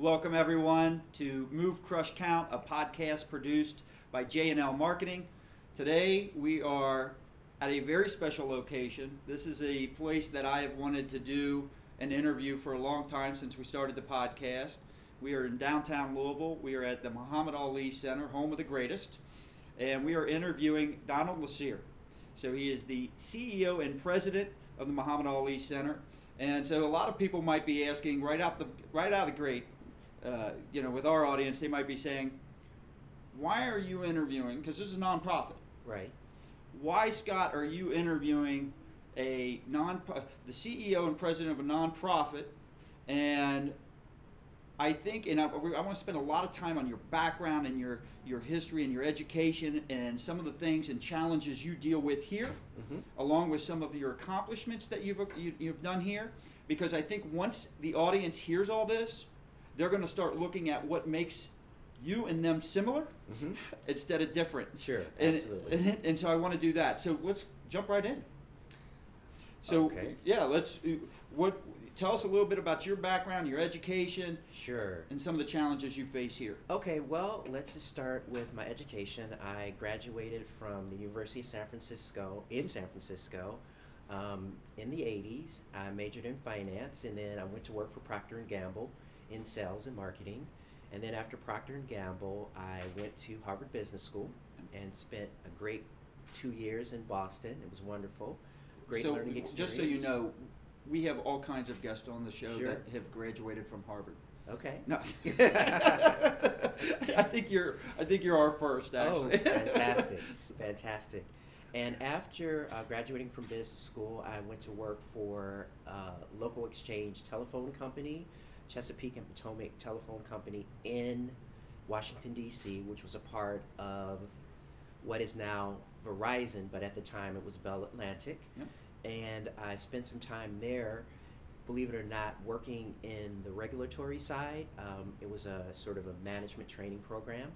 Welcome everyone to Move, Crush, Count, a podcast produced by J&L Marketing. Today we are at a very special location. This is a place that I have wanted to do an interview for a long time since we started the podcast. We are in downtown Louisville. We are at the Muhammad Ali Center, home of the greatest, and we are interviewing Donald Lassere. So he is the CEO and president of the Muhammad Ali Center. And so a lot of people might be asking right out the gate, with our audience, they might be saying, why are you interviewing, because this is a nonprofit. Right. Why, Scott, are you interviewing the CEO and president of a nonprofit? And I think, I want to spend a lot of time on your background and your history and your education and some of the things and challenges you deal with here, along with some of your accomplishments that you've done here. Because I think once the audience hears all this, they're going to start looking at what makes you and them similar instead of different. Sure, absolutely. And so I want to do that. So let's jump right in. So okay. Yeah, tell us a little bit about your background, your education. Sure. And some of the challenges you face here. Okay, well, let's just start with my education. I graduated from the University of San Francisco, in the 80s. I majored in finance, and then I went to work for Procter & Gamble in sales and marketing. And then after Procter & Gamble, I went to Harvard Business School and spent a great 2 years in Boston. It was wonderful. Great learning experience. Just so you know, we have all kinds of guests on the show Sure. that have graduated from Harvard. Okay. No. I think you're our first, actually. Oh, fantastic. Fantastic. And after graduating from business school, I went to work for a local exchange telephone company, Chesapeake and Potomac Telephone Company in Washington, D.C., which was a part of what is now Verizon, but at the time it was Bell Atlantic. Yep. And I spent some time there, believe it or not, working in the regulatory side. It was a sort of a management training program.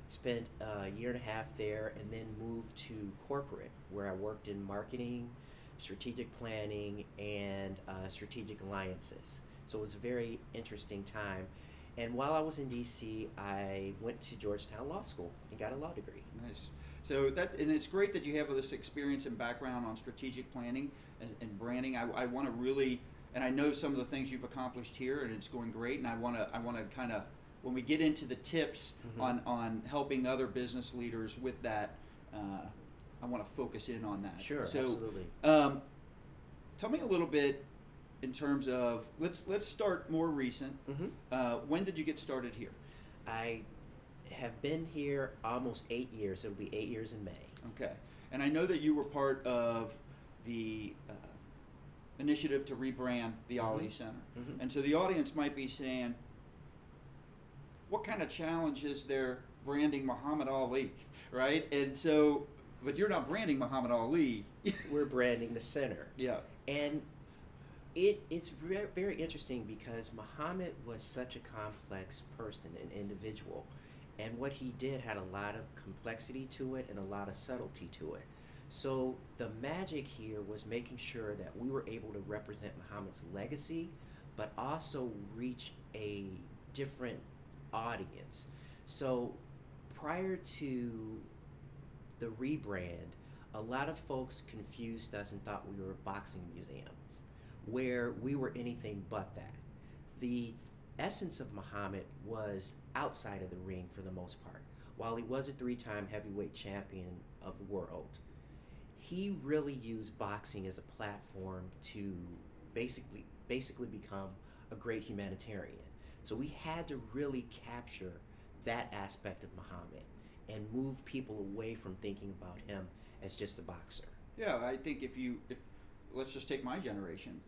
Spent a year and a half there and then moved to corporate, where I worked in marketing, strategic planning, and strategic alliances. So it was a very interesting time. And while I was in D.C., I went to Georgetown Law School and got a law degree. Nice. So and it's great that you have this experience and background on strategic planning and branding. I want to really, and I know some of the things you've accomplished here, and it's going great. And I want to kind of, when we get into the tips on helping other business leaders with that, I want to focus in on that. Sure, so, absolutely. Tell me a little bit in terms of, let's start more recent. When did you get started here? I have been here almost 8 years. It'll be 8 years in May. Okay. And I know that you were part of the initiative to rebrand the Ali Center. And so the audience might be saying, what kind of challenge is there branding Muhammad Ali, right? And so, but you're not branding Muhammad Ali. We're branding the center. Yeah. And it's very, very interesting because Muhammad was such a complex person, an individual. And what he did had a lot of complexity to it and a lot of subtlety to it. So the magic here was making sure that we were able to represent Muhammad's legacy, but also reach a different audience. So prior to the rebrand, a lot of folks confused us and thought we were a boxing museum, where we were anything but that. The essence of Muhammad was outside of the ring for the most part. While he was a 3-time heavyweight champion of the world, he really used boxing as a platform to basically become a great humanitarian. So we had to really capture that aspect of Muhammad and move people away from thinking about him as just a boxer. Yeah, I think if let's just take my generation.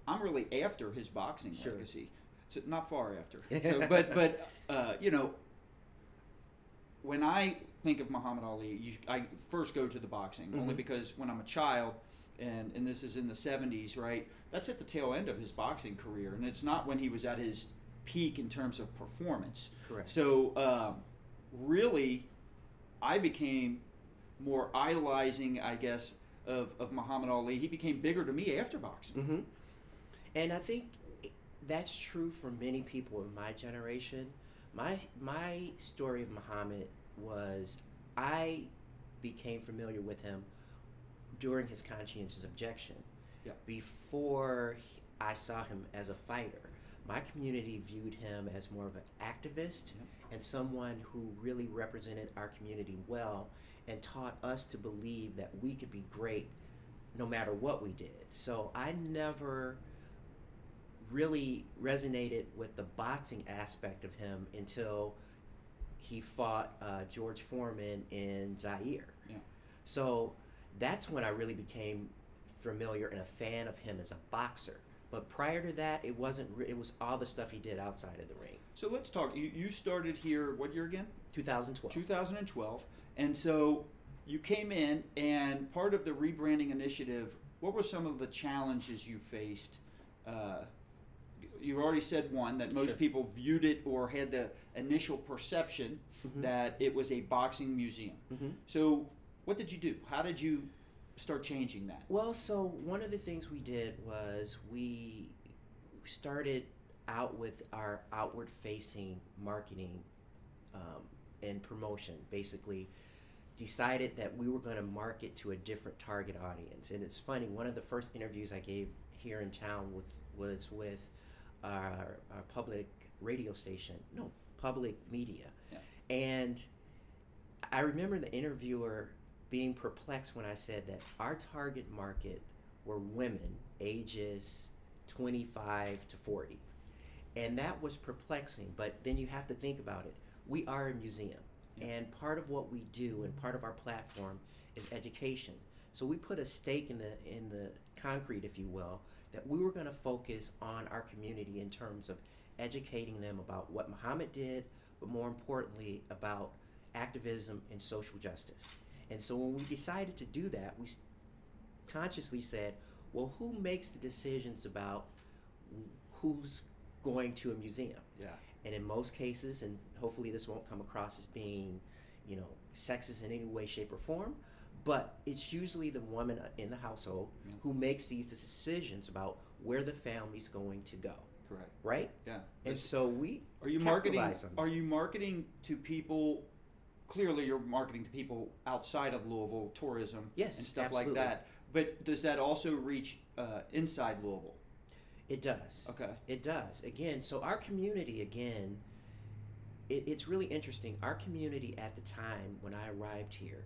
I'm really after his boxing legacy. So not far after. So, but when I think of Muhammad Ali, I first go to the boxing, only because when I'm a child, and this is in the 70s, right? That's at the tail end of his boxing career, and it's not when he was at his peak in terms of performance. Correct. So really, I became more idolizing, I guess, of Muhammad Ali. He became bigger to me after boxing. And I think That's true for many people in my generation. My story of Muhammad was I became familiar with him during his conscientious objection. Yeah. Before I saw him as a fighter, my community viewed him as more of an activist and someone who really represented our community well and taught us to believe that we could be great no matter what we did. So I never really resonated with the boxing aspect of him until he fought George Foreman in Zaire. Yeah. So that's when I really became familiar and a fan of him as a boxer. But prior to that, it wasn't. It was all the stuff he did outside of the ring. So let's talk. You started here, what year again? 2012. 2012. And so you came in, and part of the rebranding initiative, what were some of the challenges you faced? You already said one, that most Sure. people viewed it or had the initial perception that it was a boxing museum. So what did you do? How did you start changing that? Well, so one of the things we did was we started out with our outward-facing marketing and promotion. Basically, decided that we were going to market to a different target audience. And it's funny, one of the first interviews I gave here in town was with our public radio station, no, public media. Yeah. And I remember the interviewer being perplexed when I said that our target market were women ages 25 to 40. And that was perplexing, but then you have to think about it. We are a museum, and part of what we do and part of our platform is education. So we put a stake in the concrete, if you will, that we were going to focus on our community in terms of educating them about what Muhammad did, but more importantly about activism and social justice. And so when we decided to do that, we consciously said, well, who makes the decisions about who's going to a museum? Yeah. And in most cases, and hopefully this won't come across as being, sexist in any way, shape, or form, but it's usually the woman in the household who makes these decisions about where the family's going to go. Correct. Right? Yeah. And so we Are you marketing to people? Clearly, you're marketing to people outside of Louisville, tourism, Yes, and stuff absolutely. like that. But does that also reach inside Louisville? It does. Okay. It does. Again, so our community, again, it's really interesting. Our community at the time when I arrived here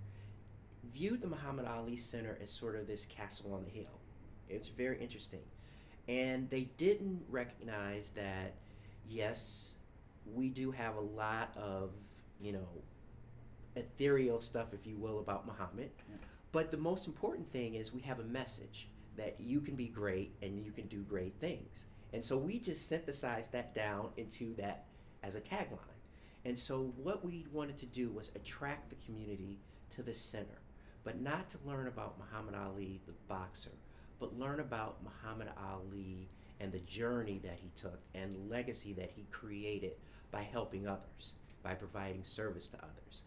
viewed the Muhammad Ali Center as sort of this castle on the hill. It's very interesting. And they didn't recognize that, yes, we do have a lot of, ethereal stuff, if you will, about Muhammad. Yeah. But the most important thing is we have a message that you can be great and you can do great things. And so we just synthesized that down into that as a tagline. And so what we wanted to do was attract the community to the center, but not to learn about Muhammad Ali, the boxer, but learn about Muhammad Ali and the journey that he took and the legacy that he created by helping others, by providing service to others,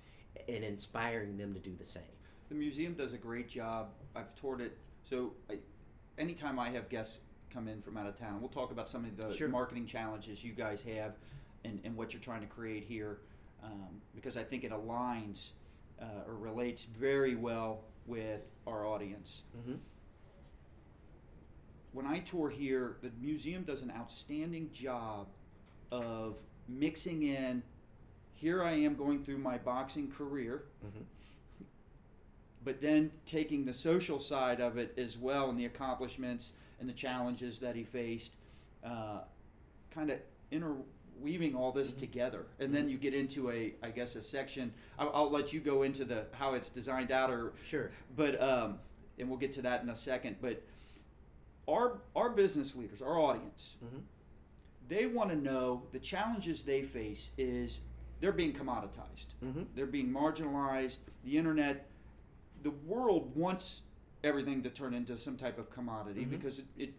and inspiring them to do the same. The museum does a great job. I've toured it. So anytime I have guests come in from out of town, we'll talk about some of the Sure. marketing challenges you guys have and what you're trying to create here, because I think it aligns or relates very well with our audience. Mm-hmm. When I tour here, the museum does an outstanding job of mixing in, here I am going through my boxing career, Mm-hmm. but then taking the social side of it as well, and the accomplishments and the challenges that he faced, kind of interweaving all this together. And then you get into a section. I'll let you go into how it's designed out, Sure. but and we'll get to that in a second. But our business leaders, our audience, Mm-hmm. they want to know the challenges they face is they're being commoditized. Mm-hmm. They're being marginalized. The internet, the world wants everything to turn into some type of commodity because it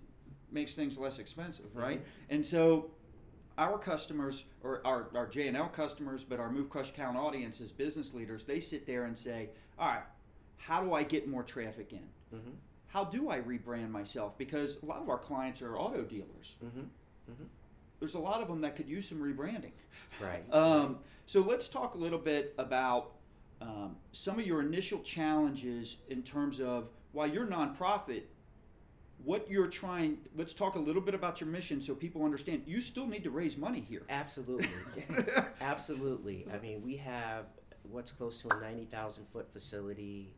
makes things less expensive, right? And so our customers, or our J&L customers, but our Move, Crush, Count audience as business leaders, they sit there and say, all right, how do I get more traffic in? Mm-hmm. How do I rebrand myself? Because a lot of our clients are auto dealers. Mm-hmm. Mm-hmm. there's a lot of them that could use some rebranding. Right. So let's talk a little bit about some of your initial challenges in terms of while you're nonprofit, what you're trying. Let's talk a little bit about your mission so people understand. You still need to raise money here. Absolutely. Absolutely. I mean, we have what's close to a 90,000 foot facility.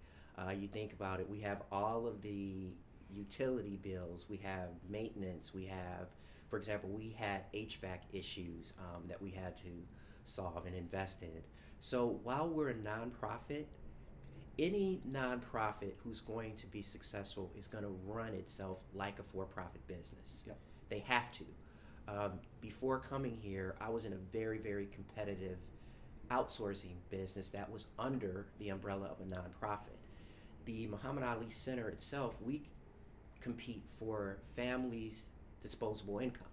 You think about it, we have all of the utility bills, we have maintenance, we have, for example, we had HVAC issues that we had to solve and invest in. So while we're a nonprofit, any nonprofit who's going to be successful is going to run itself like a for-profit business. Yep. They have to. Before coming here, I was in a very, very competitive outsourcing business that was under the umbrella of a nonprofit. The Muhammad Ali Center itself, we compete for families' disposable income.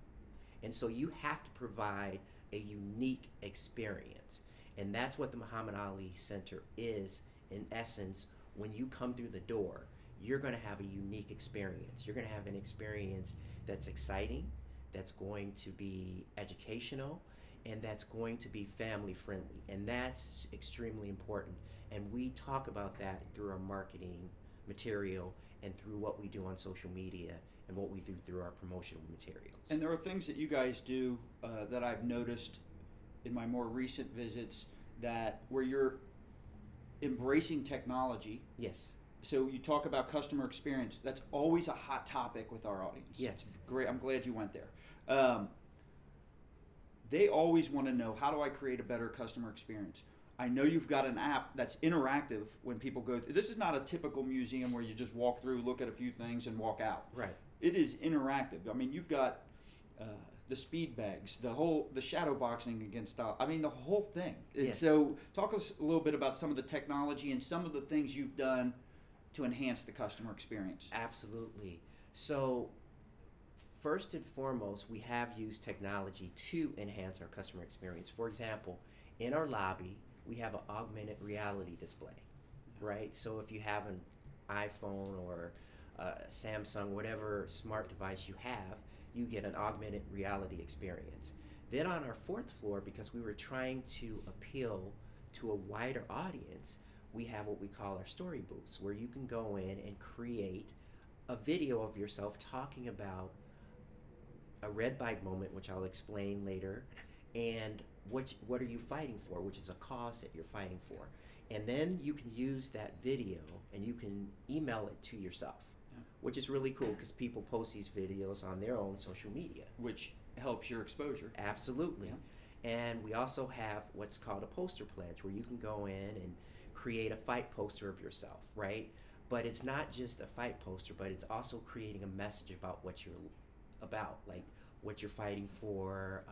And so you have to provide a unique experience. And that's what the Muhammad Ali Center is. In essence, when you come through the door, you're going to have a unique experience. You're going to have an experience that's exciting, that's going to be educational, and that's going to be family friendly. And that's extremely important. And we talk about that through our marketing material and through what we do on social media and what we do through our promotional materials. And there are things that you guys do that I've noticed in my more recent visits that where you're embracing technology. Yes. So you talk about customer experience. That's always a hot topic with our audience. Yes. It's great. I'm glad you went there. They always want to know, how do I create a better customer experience? I know you've got an app that's interactive when people go through. This is not a typical museum where you just walk through, look at a few things, and walk out. Right. It is interactive. I mean, you've got the speed bags, the shadow boxing against, I mean, the whole thing. And Yes. so talk us a little bit about some of the technology and some of the things you've done to enhance the customer experience. Absolutely. So first and foremost, we have used technology to enhance our customer experience. For example, in our lobby, we have an augmented reality display, right? So if you have an iPhone or Samsung, whatever smart device you have, you get an augmented reality experience. Then on our fourth floor, because we were trying to appeal to a wider audience, we have what we call our story booths, where you can go in and create a video of yourself talking about a red bike moment, which I'll explain later, and what are you fighting for, which is a cause that you're fighting for. And then you can use that video and you can email it to yourself, which is really cool because people post these videos on their own social media. Which helps your exposure. Absolutely. Yeah. And we also have what's called a poster pledge, where you can go in and create a fight poster of yourself, right? But it's not just a fight poster, but it's also creating a message about what you're about, like what you're fighting for,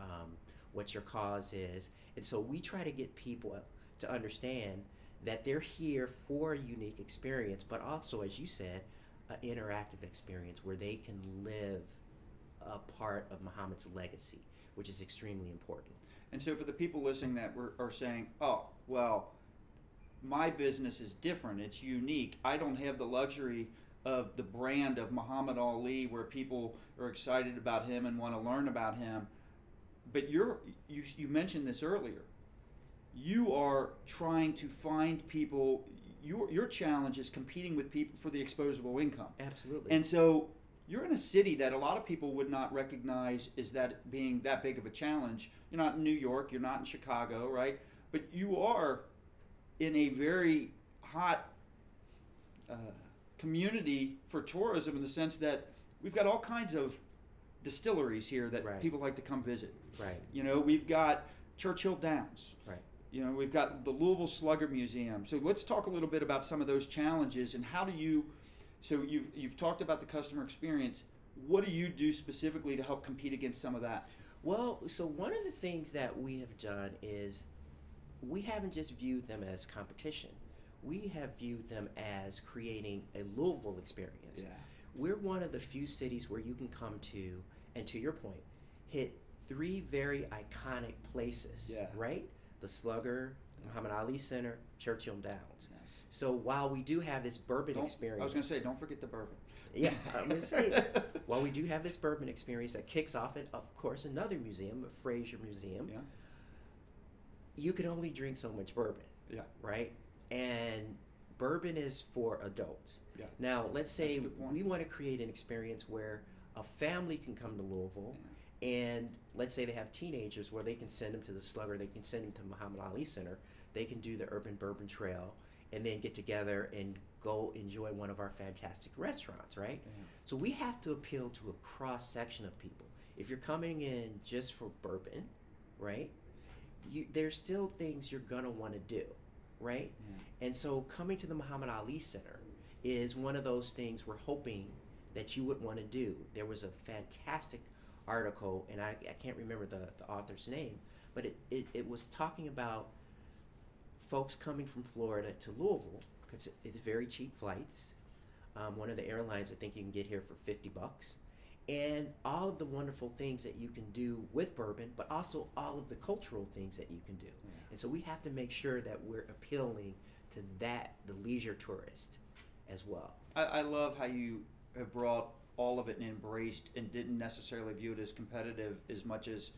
what your cause is. And so we try to get people to understand that they're here for a unique experience, but also, as you said, an interactive experience where they can live a part of Muhammad's legacy, which is extremely important. And so for the people listening that are saying, oh, well, my business is different, it's unique, I don't have the luxury of the brand of Muhammad Ali where people are excited about him and want to learn about him. But you mentioned this earlier. You are trying to find people, your challenge is competing with people for the exposable income. Absolutely. And so you're in a city that a lot of people would not recognize as that being that big of a challenge. You're not in New York, you're not in Chicago, right? But you are in a very hot community for tourism, in the sense that we've got all kinds of distilleries here that Right. people like to come visit. Right. You know, we've got Churchill Downs. Right. You know, we've got the Louisville Slugger Museum. So let's talk a little bit about some of those challenges and how do you, so you've talked about the customer experience. What do you do specifically to help compete against some of that? Well, so one of the things that we have done is we haven't just viewed them as competition. We have viewed them as creating a Louisville experience. Yeah. We're one of the few cities where you can come to, and to your point, hit three very iconic places, Yeah. right? The Slugger, Muhammad Ali Center, Churchill Downs. Yes. So while we do have this bourbon experience. I was going to say, don't forget the bourbon. Yeah, I'm going to say, while we do have this bourbon experience that kicks off at, of course, another museum, a Fraser Museum, Yeah. you can only drink so much bourbon, Yeah. right? And bourbon is for adults. Yeah. Now, let's That's a say good point. we want to create an experience where a family can come to Louisville, and let's say they have teenagers where they can send them to the Slugger, they can send them to Muhammad Ali Center, they can do the Urban Bourbon Trail, and then get together and go enjoy one of our fantastic restaurants, right? Yeah. So we have to appeal to a cross section of people. If you're coming in just for bourbon, right, there's still things you're gonna want to do, right? Yeah. And so coming to the Muhammad Ali Center is one of those things we're hoping that you would want to do. There was a fantastic article, and I can't remember the author's name, but it was talking about folks coming from Florida to Louisville, because it's very cheap flights. One of the airlines, I think you can get here for $50. And all of the wonderful things that you can do with bourbon, but also all of the cultural things that you can do. Yeah. And so we have to make sure that we're appealing to that, the leisure tourist, as well. I love how you have brought all of it and embraced and didn't necessarily view it as competitive as much as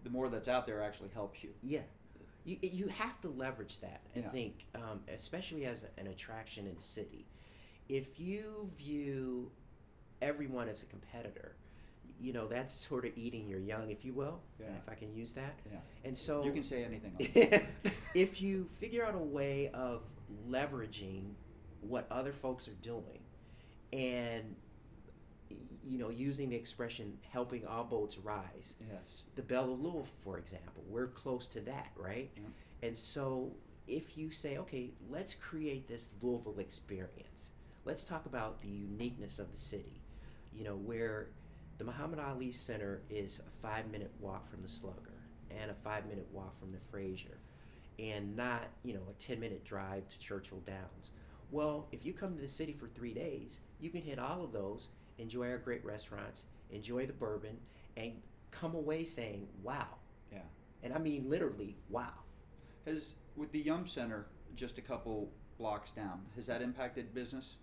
the more that's out there actually helps you. Yeah. You have to leverage that, I Yeah. think, especially as an attraction in a city. If you view everyone as a competitor, you know, that's sort of eating your young, if you will, Yeah. if I can use that. Yeah. And so You can say anything on that. if you figure out a way of leveraging what other folks are doing and, you know, using the expression helping all boats rise, Yes. the Belle of Louisville, for example, we're close to that, right? Yeah. And so if you say, okay, let's create this Louisville experience, let's talk about the uniqueness of the city, you know, where the Muhammad Ali Center is a 5-minute walk from the Slugger and a 5-minute walk from the Fraser, and not, you know, a 10-minute drive to Churchill Downs. Well, if you come to the city for 3 days, you can hit all of those, enjoy our great restaurants, enjoy the bourbon, and come away saying, wow. Yeah. And I mean literally, wow. Has, with the Yum Center just a couple blocks down, has that impacted business?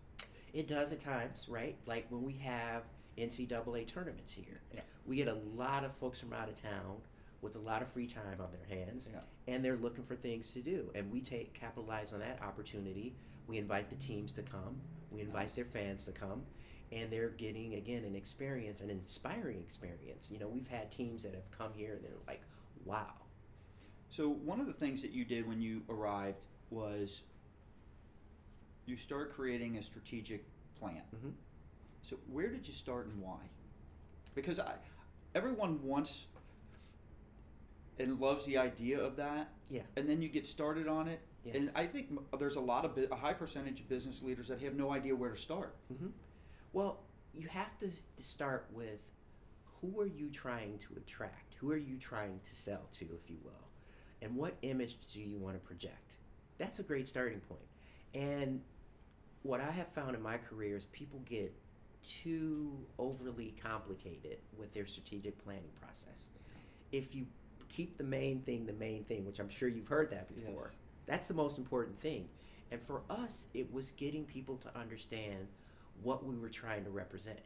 It does at times, right? Like when we have NCAA tournaments here. Yeah. We get a lot of folks from out of town with a lot of free time on their hands, Yeah. and they're looking for things to do. And we capitalize on that opportunity. We invite the teams to come. We invite Nice. their fans to come. And they're getting, again, an experience, an inspiring experience. You know, we've had teams that have come here and they're like, wow. So one of the things that you did when you arrived was you started creating a strategic plan. Mm-hmm. So where did you start and why? Because everyone wants and loves the idea of that. Yeah. And then you get started on it. Yes. And I think there's a high percentage of business leaders that have no idea where to start. Mm-hmm. Well, you have to start with who are you trying to attract? Who are you trying to sell to, if you will? And what image do you want to project? That's a great starting point. And what I have found in my career is people get too overly complicated with their strategic planning process. If you keep the main thing, which I'm sure you've heard that before, Yes. that's the most important thing. And for us, it was getting people to understand what we were trying to represent.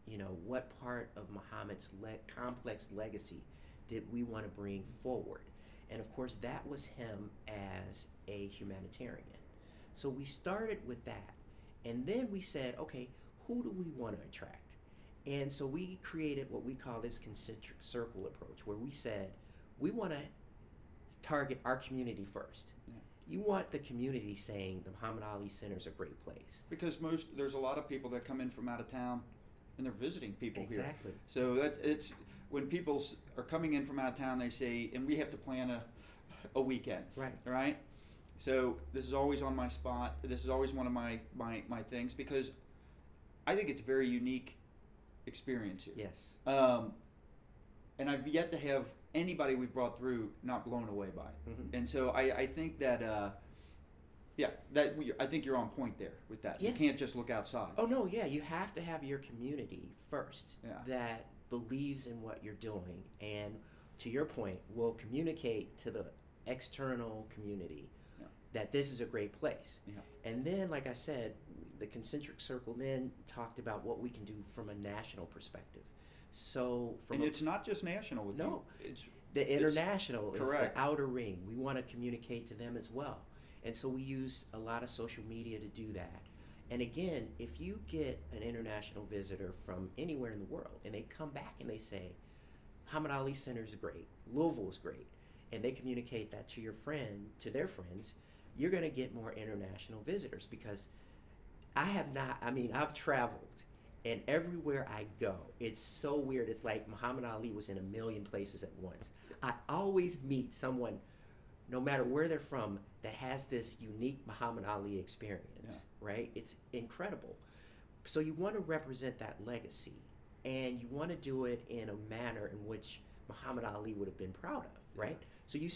You know, what part of Muhammad's complex legacy did we want to bring forward? And of course, that was him as a humanitarian. So we started with that. And then we said, okay, who do we want to attract? And so we created what we call this concentric circle approach, where we said, we want to target our community first. Yeah. You want the community saying the Muhammad Ali Center is a great place. Because there's a lot of people that come in from out of town and they're visiting people here. Exactly. So it's when people are coming in from out of town, they say, and we have to plan a weekend. Right. Right? So this is always on my spot. This is always one of my things because I think it's a very unique experience here. Yes. And I've yet to have anybody we've brought through not blown away by it. Mm-hmm. And so I think that, I think you're on point there with that. Yes. You can't just look outside. Oh, no, yeah, you have to have your community first Yeah. that believes in what you're doing and, to your point, will communicate to the external community Yeah. that this is a great place. Yeah. And then, like I said, the concentric circle then talked about what we can do from a national perspective. So and it's not just national with no, you. It's the international is correct. the outer ring. We want to communicate to them as well. And so we use a lot of social media to do that. And again, if you get an international visitor from anywhere in the world and they come back and they say, Muhammad Ali Center is great, Louisville is great, and they communicate that to your friend, to their friends, you're going to get more international visitors because I've traveled, and everywhere I go, it's so weird. It's like Muhammad Ali was in a million places at once. I always meet someone, no matter where they're from, that has this unique Muhammad Ali experience, right? It's incredible. So you want to represent that legacy, and you want to do it in a manner in which Muhammad Ali would have been proud of, right? So you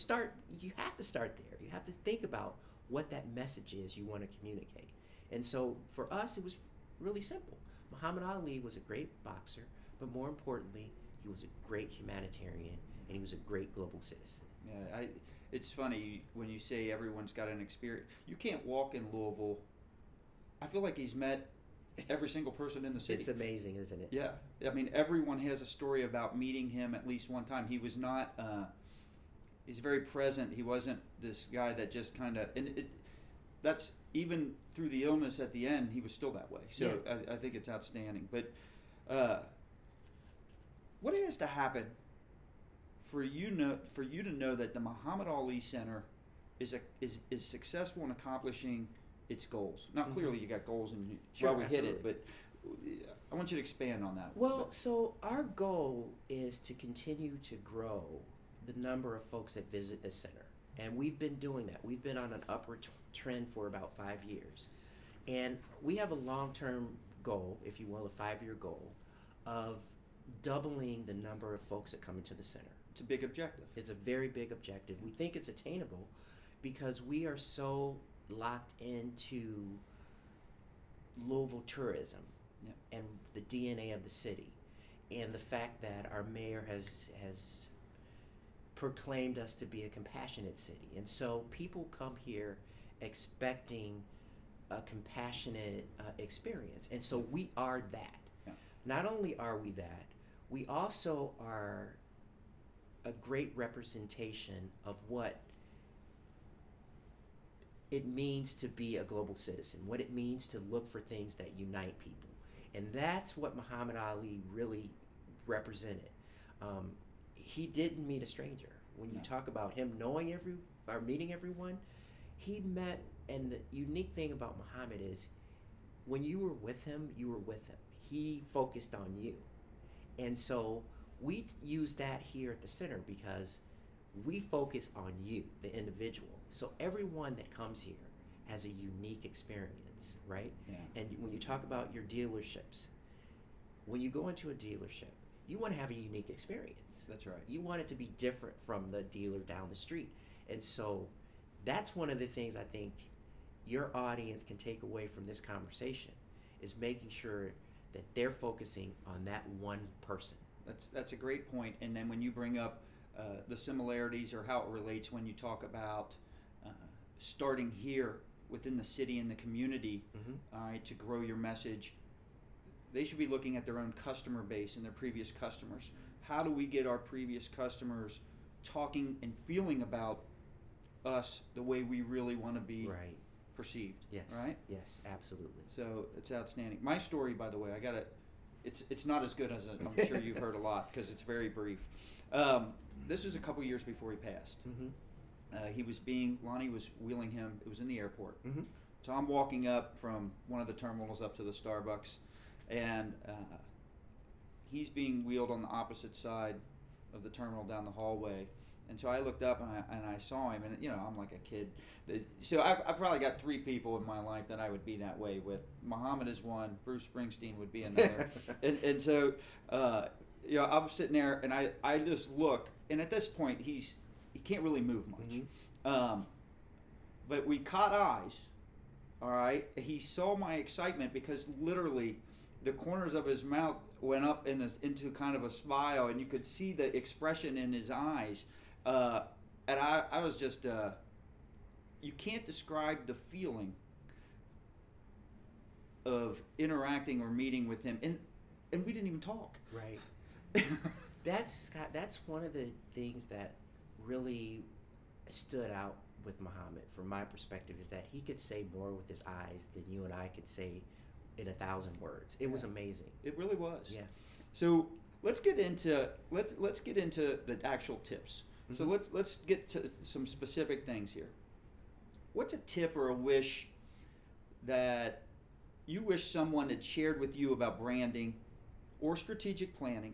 have to start there. You have to think about what that message is you want to communicate. And so for us, it was really simple. Muhammad Ali was a great boxer, but more importantly, he was a great humanitarian, and he was a great global citizen. Yeah, it's funny when you say everyone's got an experience. You can't walk in Louisville. I feel like he's met every single person in the city. It's amazing, isn't it? Yeah. I mean, everyone has a story about meeting him at least one time. He was not, he's very present. He wasn't this guy that just kind of, that's even through the illness at the end, he was still that way. So I think it's outstanding. But what has to happen for you to know that the Muhammad Ali Center is successful in accomplishing its goals? Now, clearly you got goals and we hit it, but I want you to expand on that. Well, so our goal is to continue to grow the number of folks that visit the center. And we've been doing that. We've been on an upward trend for about 5 years. And we have a long-term goal, if you will, a 5-year goal, of doubling the number of folks that come into the center. It's a big objective. It's a very big objective. We think it's attainable because we are so locked into Louisville tourism and the DNA of the city, and the fact that our mayor has proclaimed us to be a compassionate city. And so people come here expecting a compassionate experience. And so we are that. Yeah. Not only are we that, we also are a great representation of what it means to be a global citizen, what it means to look for things that unite people. And that's what Muhammad Ali really represented. He didn't meet a stranger. When you talk about him knowing meeting everyone, he met, and the unique thing about Muhammad is when you were with him, you were with him. He focused on you. And so we use that here at the center because we focus on you, the individual. So everyone that comes here has a unique experience, right? Yeah. And when you talk about your dealerships, when you go into a dealership, you want to have a unique experience. That's right. You want it to be different from the dealer down the street. And so that's one of the things I think your audience can take away from this conversation is making sure that they're focusing on that one person. That's a great point. And then when you bring up the similarities or how it relates when you talk about starting here within the city and the community, all right, to grow your message, they should be looking at their own customer base and their previous customers. How do we get our previous customers talking and feeling about us the way we really want to be perceived? Yes. Right? Yes, absolutely. So it's outstanding. My story, by the way, it's not as good as I'm sure you've heard a lot because it's very brief. This was a couple years before he passed. Lonnie was wheeling him. It was in the airport. So I'm walking up from one of the terminals up to the Starbucks, and he's being wheeled on the opposite side of the terminal down the hallway. And so I looked up and I saw him, and I'm like a kid. So I've probably got 3 people in my life that I would be that way with. Muhammad is one. Bruce Springsteen would be another. and so I'm sitting there, and I just look, and at this point he can't really move much. But we caught eyes. All right. He saw my excitement because literally the corners of his mouth went up into kind of a smile, and you could see the expression in his eyes. And I was just, you can't describe the feeling of interacting or meeting with him, and we didn't even talk. Right. That's one of the things that really stood out with Muhammad from my perspective, is that he could say more with his eyes than you and I could say in 1,000 words. It was amazing. It really was. Yeah. So let's get into the actual tips. Mm-hmm. So let's get to some specific things here. What's a tip or a wish that you wish someone had shared with you about branding or strategic planning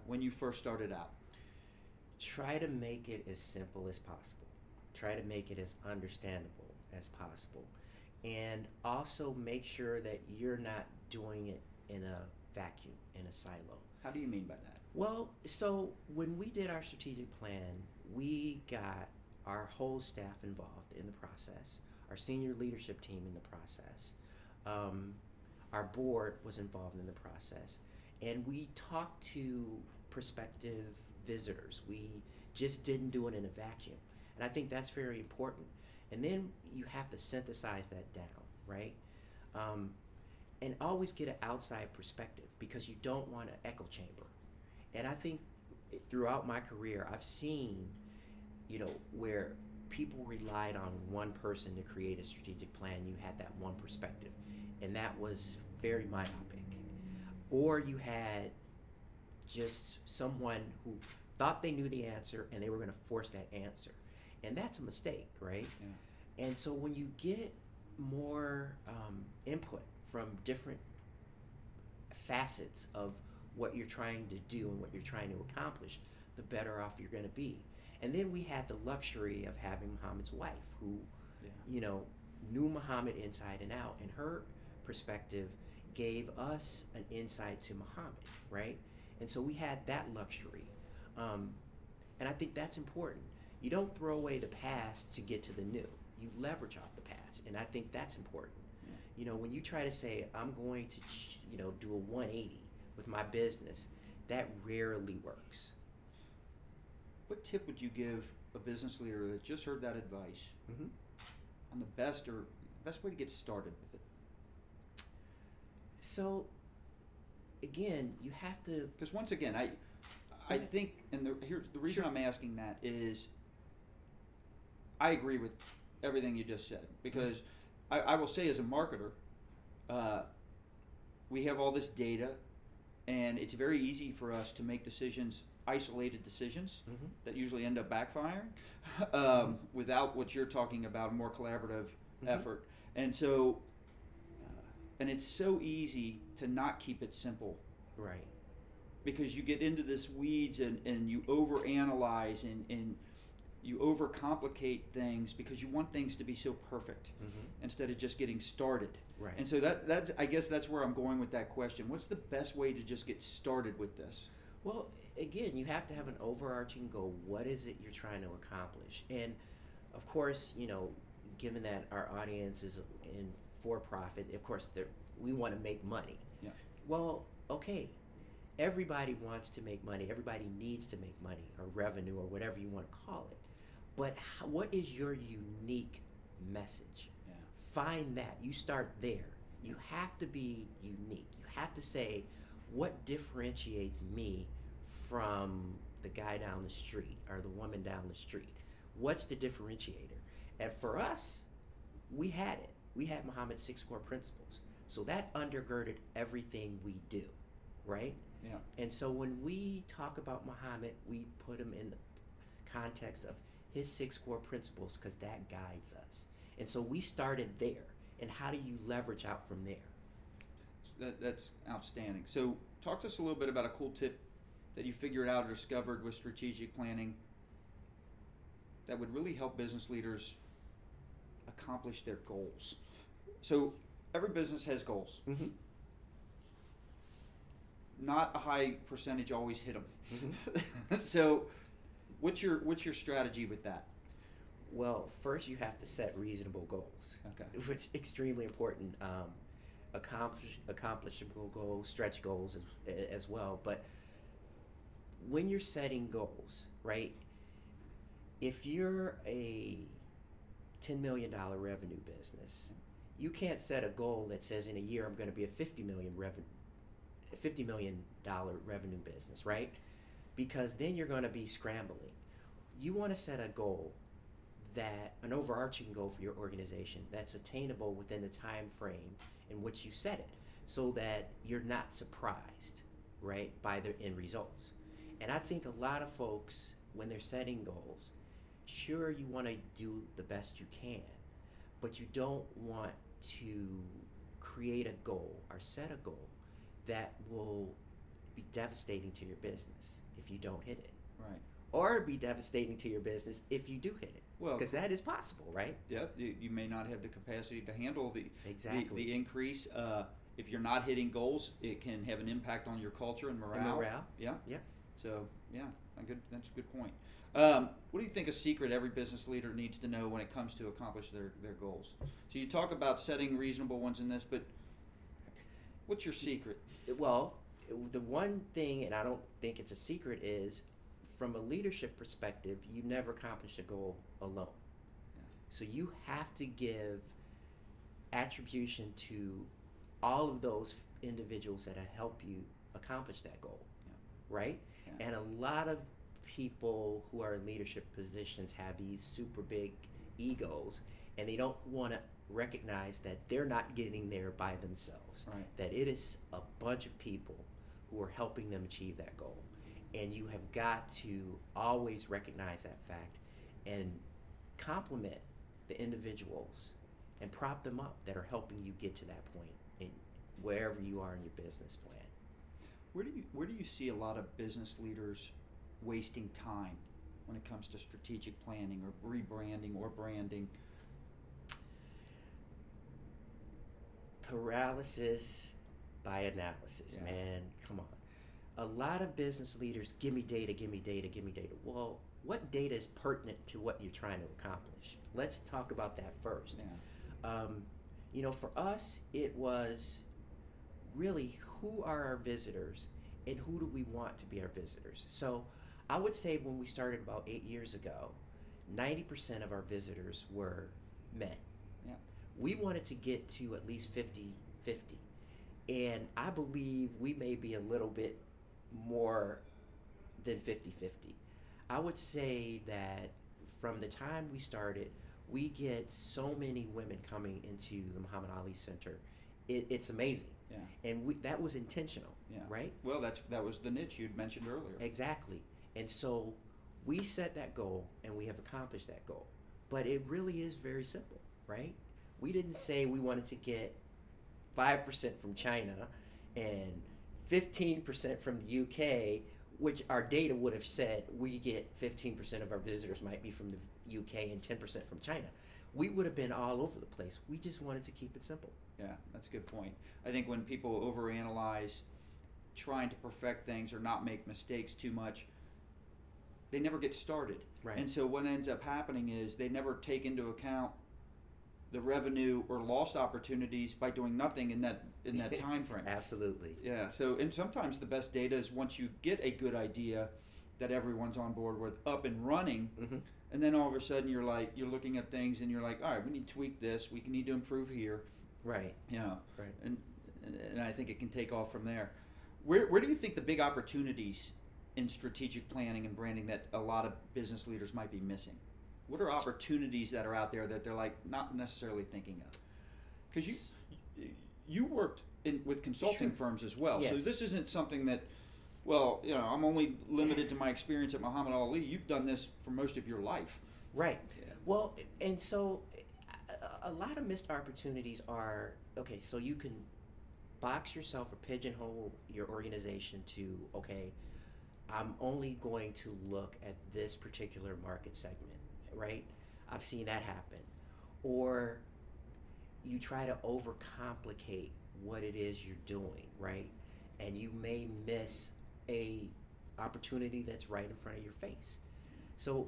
when you first started out? Try to make it as simple as possible. Try to make it as understandable as possible. And also make sure that you're not doing it in a vacuum, in a silo. How do you mean by that? Well, so when we did our strategic plan, we got our whole staff involved in the process, our senior leadership team in the process. Our board was involved in the process. And we talked to prospective visitors. We just didn't do it in a vacuum. And I think that's very important. And then you have to synthesize that down, right? And always get an outside perspective, because you don't want an echo chamber. And I think throughout my career, I've seen, where people relied on one person to create a strategic plan. You had that one perspective, and that was very myopic. Or you had just someone who thought they knew the answer and they were going to force that answer. And that's a mistake, right? Yeah. And so when you get more input from different facets of what you're trying to do and what you're trying to accomplish, the better off you're going to be. And then we had the luxury of having Muhammad's wife, who, knew Muhammad inside and out, and her perspective gave us an insight to Muhammad, right? And so we had that luxury. And I think that's important. You don't throw away the past to get to the new. You leverage off the past, and I think that's important. Yeah. When you try to say, I'm going to, do a 180 with my business, that rarely works. What tip would you give a business leader that just heard that advice on the best way to get started with it? So, again, you have to... Because once again, I think, and here's the reason I'm asking that is, I agree with everything you just said, because I will say, as a marketer, we have all this data, and it's very easy for us to make decisions, isolated decisions, that usually end up backfiring without what you're talking about, a more collaborative effort. And so, and it's so easy to not keep it simple. Right. Because you get into this weeds and you overanalyze and you overcomplicate things because you want things to be so perfect instead of just getting started. Right. And so that's I guess that's where I'm going with that question. What's the best way to just get started with this? Well, again, you have to have an overarching goal. What is it you're trying to accomplish? And of course, given that our audience is in for-profit, of course, we want to make money. Yeah. Well, okay. Everybody wants to make money. Everybody needs to make money, or revenue, or whatever you want to call it. But what is your unique message? Yeah. Find that. You start there. You have to be unique. You have to say, what differentiates me from the guy down the street or the woman down the street? What's the differentiator? And for us, we had it. We had Muhammad's 6 core principles. So that undergirded everything we do, right? Yeah. And so when we talk about Muhammad, we put him in the context of his 6 core principles, because that guides us. And so we started there. And how do you leverage out from there? That's outstanding. So talk to us a little bit about a cool tip that you figured out or discovered with strategic planning that would really help business leaders accomplish their goals. So every business has goals. Not a high percentage always hit them. So what's your strategy with that? Well, first you have to set reasonable goals, which is extremely important. Accomplishable goals, stretch goals as well. But when you're setting goals, right, if you're a $10 million revenue business, You can't set a goal that says in a year I'm going to be a $50 million revenue business, right? Because then you're going to be scrambling. You want to set a goal, that an overarching goal for your organization that's attainable within the time frame in which you set it, so that you're not surprised, right, by the end results. And I think a lot of folks, when they're setting goals, sure, you want to do the best you can, but you don't want to create a goal or set a goal that will be devastating to your business if you don't hit it. Right. Or be devastating to your business if you do hit it. Well, because that is possible, right? Yep. You may not have the capacity to handle the increase. If you're not hitting goals, it can have an impact on your culture and morale. Yeah. Yeah. So yeah, that's a good point. What do you think a secret every business leader needs to know when it comes to accomplish their goals? So you talk about setting reasonable ones in this, but what's your secret? Well, the one thing, and I don't think it's a secret, is from a leadership perspective, you never accomplish a goal alone. Yeah. So you have to give attribution to all of those individuals that help you accomplish that goal, right? Yeah. And a lot of people who are in leadership positions have these super big egos, and they don't want to recognize that they're not getting there by themselves, right. That it is a bunch of people who are helping them achieve that goal. And you have got to always recognize that fact and compliment the individuals and prop them up that are helping you get to that point in wherever you are in your business plan. Where do you see a lot of business leaders wasting time when it comes to strategic planning or rebranding or branding? Paralysis by analysis, yeah. Man, come on. A lot of business leaders, give me data, give me data, give me data. Well, what data is pertinent to what you're trying to accomplish? Let's talk about that first. Yeah. For us, it was really, who are our visitors and who do we want to be our visitors? So I would say when we started about 8 years ago, 90% of our visitors were men. Yeah. We wanted to get to at least 50-50. And I believe we may be a little bit more than 50-50. I would say that from the time we started, we get so many women coming into the Muhammad Ali Center. It's amazing. Yeah. And that was intentional, yeah. Right? Well, that was the niche you'd mentioned earlier. Exactly. And so we set that goal and we have accomplished that goal. But it really is very simple, right? We didn't say we wanted to get 5% from China and 15% from the UK, which our data would have said we get 15% of our visitors might be from the UK and 10% from China. We would have been all over the place. We just wanted to keep it simple. Yeah, that's a good point. I think when people overanalyze trying to perfect things or not make mistakes too much, they never get started. Right. And so what ends up happening is they never take into account the revenue or lost opportunities by doing nothing in that time frame. Absolutely. Yeah. So, and sometimes the best data is once you get a good idea that everyone's on board with, up and running, mm-hmm. and then all of a sudden you're looking at things and you're like, all right, we need to tweak this. We need to improve here. Right. Right. And I think it can take off from there. Where do you think the big opportunities in strategic planning and branding that a lot of business leaders might be missing? What are opportunities that are out there that they're not necessarily thinking of? Because you worked with consulting firms as well, yes. So this isn't something that, I'm only limited to my experience at Muhammad Ali. You've done this for most of your life. Right. Yeah. Well, and so a lot of missed opportunities are, okay, so you can box yourself or pigeonhole your organization to, okay, I'm only going to look at this particular market segment. Right? I've seen that happen. Or you try to overcomplicate what it is you're doing, right? And you may miss a opportunity that's right in front of your face. So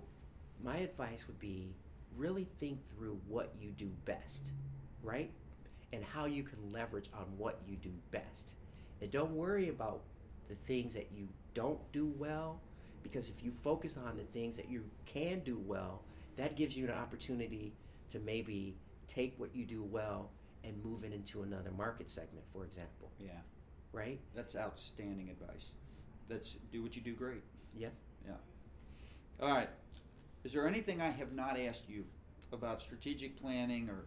my advice would be really think through what you do best, right? And how you can leverage on what you do best. And don't worry about the things that you don't do well, because if you focus on the things that you can do well, that gives you an opportunity to maybe take what you do well and move it into another market segment, for example. Yeah. Right? That's outstanding advice. That's do what you do great. Yep. Yeah. All right. Is there anything I have not asked you about strategic planning or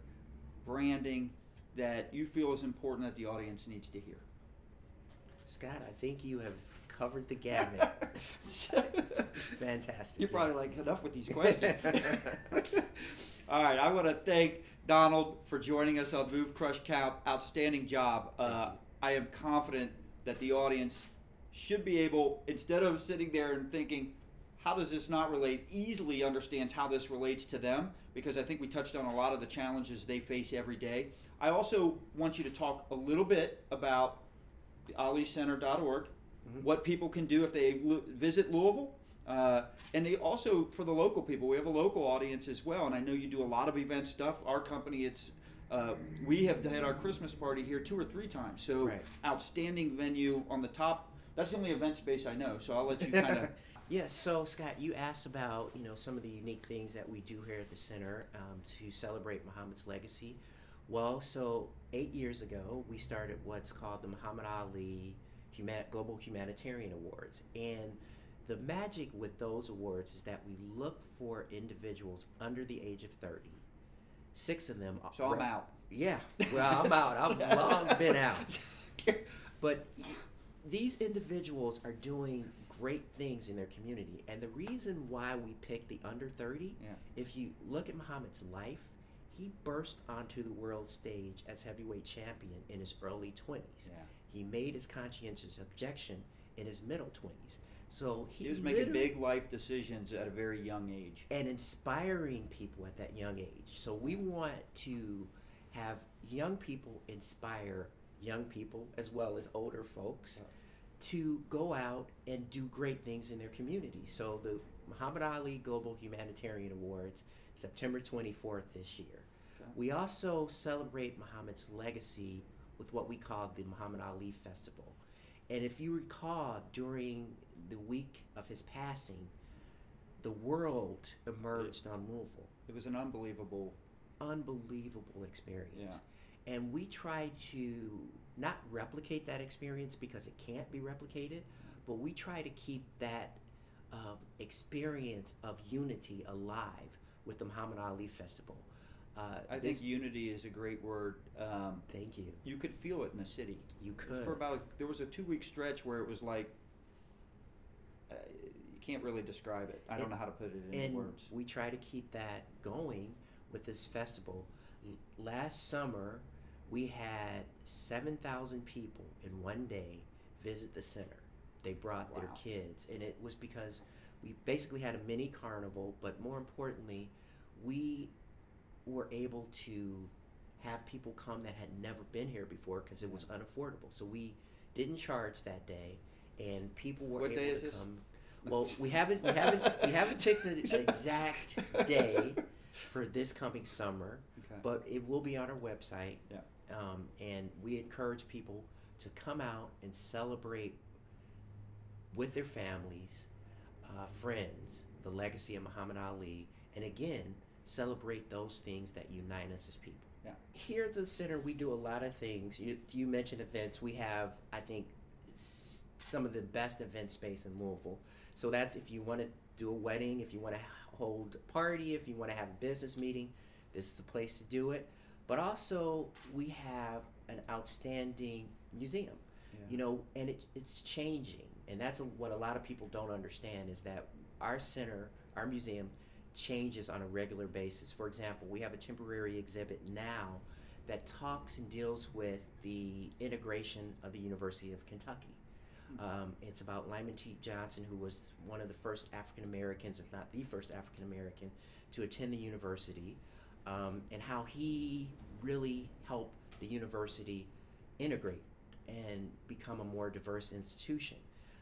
branding that you feel is important that the audience needs to hear? Scott, I think you have covered the gamut. Fantastic. You're probably like, enough with these questions. All right. I want to thank Donald for joining us on Move, Crush, Count. Outstanding job. I am confident that the audience should be able, instead of sitting there and thinking, how does this not relate, easily understands how this relates to them, because I think we touched on a lot of the challenges they face every day. I also want you to talk a little bit about the AliCenter.org, what people can do if they visit Louisville, and they also, for the local people, we have a local audience as well, and I know you do a lot of event stuff. Our company, we have had our Christmas party here 2 or 3 times, so right. Outstanding venue on the top. That's the only event space I know, so I'll let you kind of... Yeah, so Scott, you asked about some of the unique things that we do here at the center to celebrate Muhammad's legacy. Well, so 8 years ago, we started what's called the Muhammad Ali Global Humanitarian Awards. And the magic with those awards is that we look for individuals under the age of 30. 6 of them. So I'm out. Yeah, well, I'm out. I've long been out. But these individuals are doing great things in their community. And the reason why we picked the under 30, if you look at Muhammad's life, he burst onto the world stage as heavyweight champion in his early 20s. Yeah. He made his conscientious objection in his middle 20s. So he was making big life decisions at a very young age. And inspiring people at that young age. So we want to have young people inspire young people as well as older folks to go out and do great things in their community. So the Muhammad Ali Global Humanitarian Awards, September 24th this year. Okay. We also celebrate Muhammad's legacy with what we call the Muhammad Ali Festival. And if you recall, during the week of his passing, the world emerged on Louisville. It was an unbelievable experience. Yeah. And we try to not replicate that experience because it can't be replicated, but we try to keep that experience of unity alive with the Muhammad Ali Festival. I think unity is a great word. Thank you. You could feel it in the city. You could. There was a 2-week stretch where it was like, you can't really describe it. I don't know how to put it in words. We try to keep that going with this festival. Last summer, we had 7,000 people in one day visit the center. They brought their kids, and it was because we basically had a mini carnival, but more importantly, we were able to have people come that had never been here before because it was unaffordable. So we didn't charge that day, and people were able to come. Well, we haven't picked an exact day for this coming summer, but it will be on our website. Yeah. And we encourage people to come out and celebrate with their families, friends, the legacy of Muhammad Ali, and again, celebrate those things that unite us as people. Yeah. Here at the center, we do a lot of things. You mentioned events. We have, I think, some of the best event space in Louisville. So that's if you want to do a wedding, if you want to hold a party, if you want to have a business meeting, this is the place to do it. But also, we have an outstanding museum, and it's changing. And that's what a lot of people don't understand is that our center, our museum, changes on a regular basis. For example, we have a temporary exhibit now that talks and deals with the integration of the University of Kentucky. It's about Lyman T. Johnson, who was one of the first African Americans, if not the first African American, to attend the university, and how he really helped the university integrate and become a more diverse institution.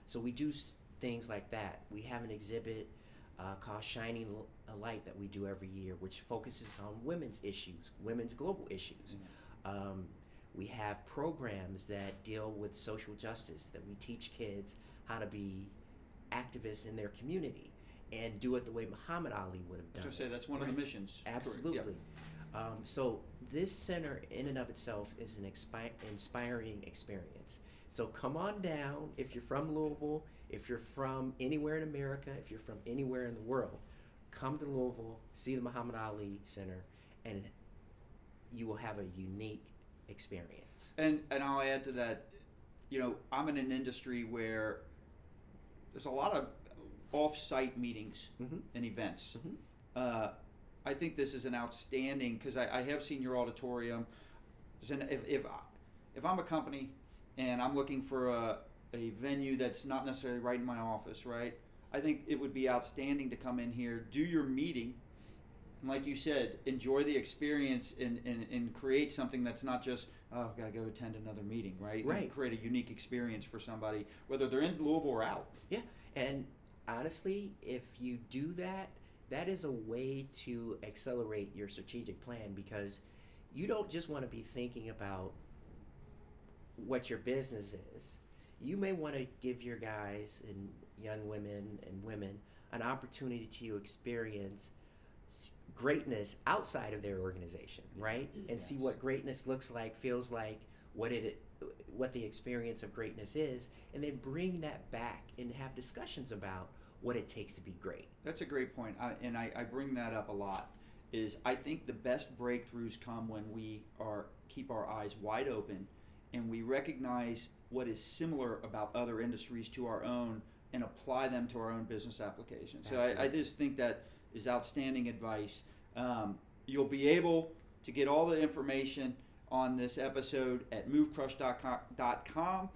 So we do things like that. We have an exhibit called Shining a Light that we do every year, which focuses on women's issues, women's global issues. We have programs that deal with social justice, that we teach kids how to be activists in their community and do it the way Muhammad Ali would have done. So say that's one of the missions. Absolutely. So this center in and of itself is an inspiring experience. So come on down if you're from Louisville, if you're from anywhere in America, if you're from anywhere in the world, come to Louisville, see the Muhammad Ali Center, and you will have a unique experience. And I'll add to that, you know, I'm in an industry where there's a lot of off-site meetings and events. I think this is an outstanding, because I have seen your auditorium. If I'm a company and I'm looking for a venue that's not necessarily right in my office, right? I think it would be outstanding to come in here, do your meeting, and like you said, enjoy the experience and create something that's not just, oh, I've got to go attend another meeting, right? Right. And create a unique experience for somebody, whether they're in Louisville or out. Yeah, and honestly, if you do that, that is a way to accelerate your strategic plan, because you don't just want to be thinking about what your business is. You may want to give your guys and young women and women an opportunity to experience greatness outside of their organization, right? And see what greatness looks like, feels like, what the experience of greatness is, and then bring that back and have discussions about what it takes to be great. That's a great point, and I bring that up a lot. Is I think the best breakthroughs come when we keep our eyes wide open, and we recognize what is similar about other industries to our own, and apply them to our own business applications. So I just think that is outstanding advice. You'll be able to get all the information on this episode at move.crush.count.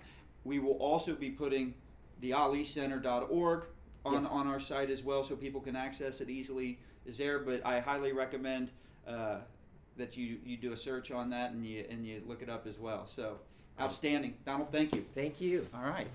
We will also be putting the alicenter.org on our site as well, so people can access it easily. Is there, but I highly recommend that you do a search on that and you look it up as well. So outstanding, Donald. Thank you. Thank you. All right.